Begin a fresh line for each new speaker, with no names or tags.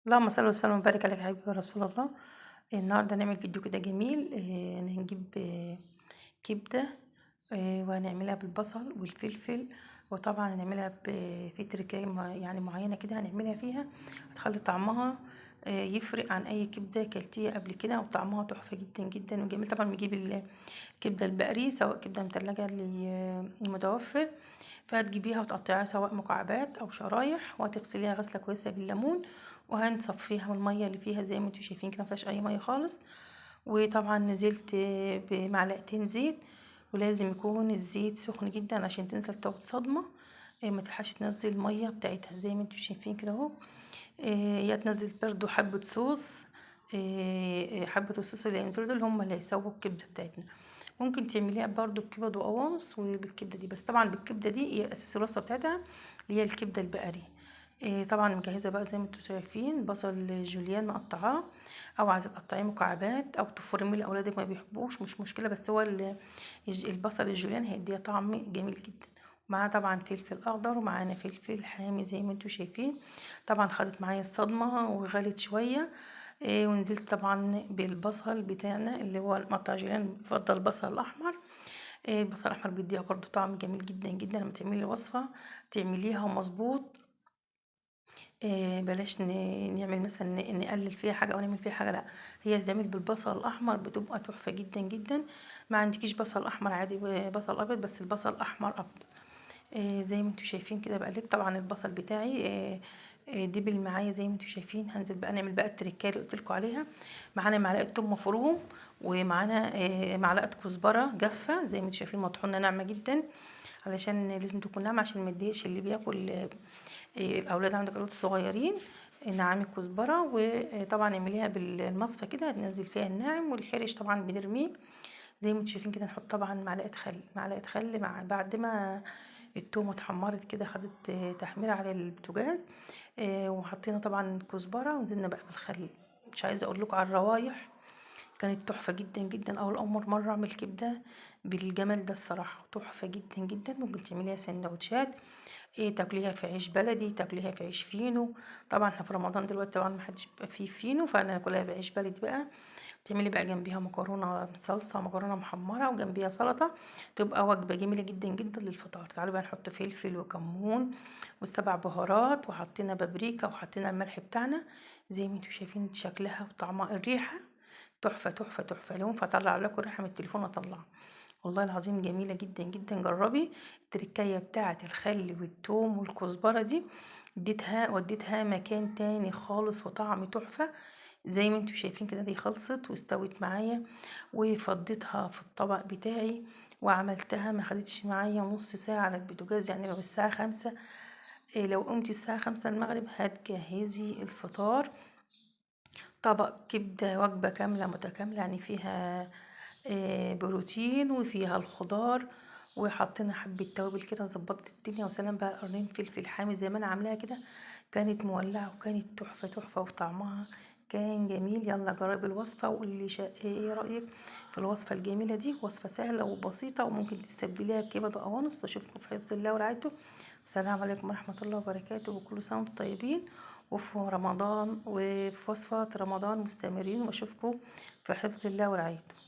اللهم صل وسلم وبارك عليك يا حبيبي يا رسول الله. النهارده هنعمل فيديو كده جميل. هنجيب كبده. وهنعملها بالبصل والفلفل. وطبعا هنعملها في تركية يعني معينه كده هنعملها فيها هتخلي طعمها يفرق عن اي كبده كلتيها قبل كده، وطعمها تحفه جدا جدا وجميل. طبعا بنجيب الكبده البقري، سواء كبده متلجه اللي المتوفر، فهتجيبيها وتقطعيها سواء مكعبات او شرايح، وهتغسليها غسله كويسه بالليمون، وهنصفيها من الميه اللي فيها زي ما انتوا شايفين كده، مفيهاش اي ميه خالص. وطبعا نزلت بمعلقتين زيت، ولازم يكون الزيت سخن جدا عشان تنزل تاخد صدمه. ما تلحقش تنزل الميه بتاعتها زي ما انتوا شايفين كده اهو. هي تنزل برضو حبه صوص. حبه الصوص اللي هينزلوا دول هم اللي هيسووا الكبده بتاعتنا. ممكن تعمليها برضو بكبد وقوانص وبالكبده دي، بس طبعا بالكبده دي هي اساس الوصفه بتاعتها، اللي هي الكبده البقري. طبعا مجهزه بقى زي ما انتم شايفين بصل جوليان مقطعاه، او عايزه تقطعيه مكعبات او تفرميه لاولادك ما بيحبوش مش مشكله، بس هو البصل الجوليان هيديها طعم جميل جدا. معاه طبعا فلفل اخضر، ومعانا فلفل حامي زي ما انتم شايفين. طبعا خدت معايا الصدمه وغلت شويه. ونزلت طبعا بالبصل بتاعنا اللي هو المقطع جوليان، بفضل البصل الاحمر. البصل الاحمر بيديها برضو طعم جميل جدا جدا. لما تعملي الوصفه تعمليها مظبوط. بلاش نعمل مثلا نقلل فيها حاجه او نعمل فيها حاجه، لا، هي تتعمل بالبصل الاحمر بتبقى تحفه جدا جدا. ما عندكيش بصل احمر عادي، بصل ابيض، بس البصل الاحمر افضل. زي ما انتوا شايفين كده بقلب طبعا البصل بتاعي. دبل معايا زي ما انتوا شايفين. هنزل بقى نعمل بقى التركيه اللي قلت لكم عليها. معانا معلقه توم مفروم، ومعانا معلقه كزبره جافه زي ما انتوا شايفين، مطحونه ناعمه جدا، علشان لازم تكون ناعمه عشان ما تضايقش اللي بياكل. الاولاد عندك اولاد صغيرين. نعامي كزبره، وطبعا اعمليها بالمصفى كده، هتنزل فيها الناعم، والحرش طبعا بنرميه زي ما انتوا شايفين كده. نحط طبعا معلقه خل مع بعد ما التومه اتحمرت كده، خدت تحميره على البوتاجاز. وحطينا طبعا كزبره، ونزلنا بقى بالخل. مش عايزه اقول لكم على الروايح، كانت تحفه جدا جدا. اول مره اعمل كبده بالجمال ده الصراحه، تحفه جدا جدا. ممكن تعمليها سندوتشات، تاكليها في عيش بلدي، تاكليها في عيش فينو. طبعا احنا في رمضان دلوقتي طبعا ما حدش بيبقى فيه فينو، فانا ناكلها بعيش بلدي بقى. تعملي بقى جنبيها مكرونه بصلصه، مكرونه محمره، وجنبيها سلطه. تبقى وجبه جميله جدا جدا للفطار. تعالوا بقى نحط فلفل وكمون والسبع بهارات، وحطينا بابريكا، وحطينا الملح بتاعنا زي ما انتوا شايفين شكلها وطعمها. الريحه تحفه تحفه تحفه. لو ينفع اطلع لكم الريحه من التليفون اطلعها، والله العظيم جميله جدا جدا. جربي التركايه بتاعه الخل والثوم والكزبره دي، وديتها مكان تاني خالص وطعم تحفه. زي ما انتوا شايفين كده، دي خلصت واستوت معايا، وفضيتها في الطبق بتاعي، وعملتها ما خدتش معايا نص ساعة على البوتاجاز. يعني لو الساعة 5، لو قمتي الساعة 5 المغرب هتجهزي الفطار. طبق كبدة، وجبة كاملة متكاملة، يعني فيها بروتين وفيها الخضار، وحطينا حبة توابل كده، ظبطت الدنيا. وسلام بقى قرنين فلفل حامي زي ما انا عاملاها كده، كانت مولعة وكانت تحفة تحفة، وطعمها كان جميل. يلا جربي الوصفة وقولي لي ايه رأيك في الوصفة الجميلة دي. وصفة سهلة وبسيطة، وممكن تستبدليها بكبد وقوانص. واشوفكم في حفظ الله ورعايته. السلام عليكم ورحمة الله وبركاته، وكل سنة وانتم طيبين، وفي رمضان وفي وصفات رمضان مستمرين. واشوفكم في حفظ الله ورعايته.